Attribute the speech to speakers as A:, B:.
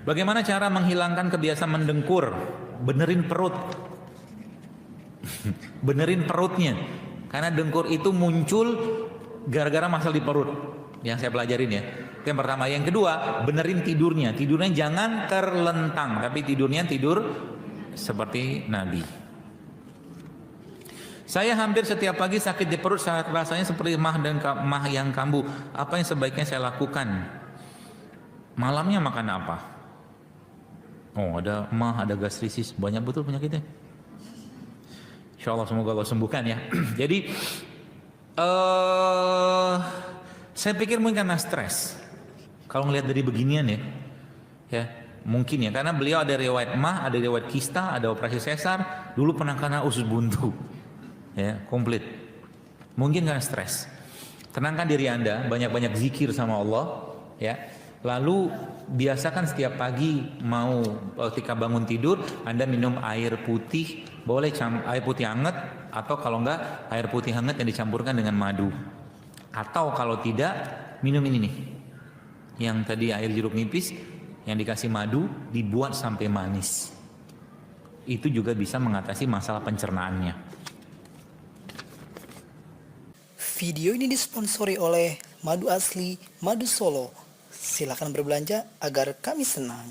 A: Bagaimana cara menghilangkan kebiasaan mendengkur? Benerin perut. Benerin perutnya. Karena dengkur itu muncul gara-gara masalah di perut. Yang saya pelajarin ya. Itu yang pertama. Yang kedua, benerin tidurnya. Tidurnya jangan terlentang, tapi tidurnya tidur seperti Nabi. Saya hampir setiap pagi sakit di perut, saat rasanya seperti mah yang kambuh. Apa yang sebaiknya saya lakukan? Malamnya makan apa? Oh, ada mah, ada gastritis, banyak betul penyakitnya. Insya Allah semoga Allah sembuhkan ya. Jadi saya pikir mungkin karena stres. Kalau ngelihat dari beginian ya mungkin ya, karena beliau ada riwayat mah, ada riwayat kista, ada operasi sesar, dulu pernah kena usus buntu, ya komplit. Mungkin karena stres. Tenangkan diri Anda, banyak-banyak zikir sama Allah, ya. Lalu biasakan setiap pagi mau ketika bangun tidur Anda minum air putih, boleh air putih hangat, atau kalau enggak air putih hangat yang dicampurkan dengan madu. Atau kalau tidak, minum ini nih, yang tadi air jeruk nipis yang dikasih madu dibuat sampai manis. Itu juga bisa mengatasi masalah pencernaannya.
B: Video ini disponsori oleh Madu Asli, Madu Solo. Silakan berbelanja agar kami senang.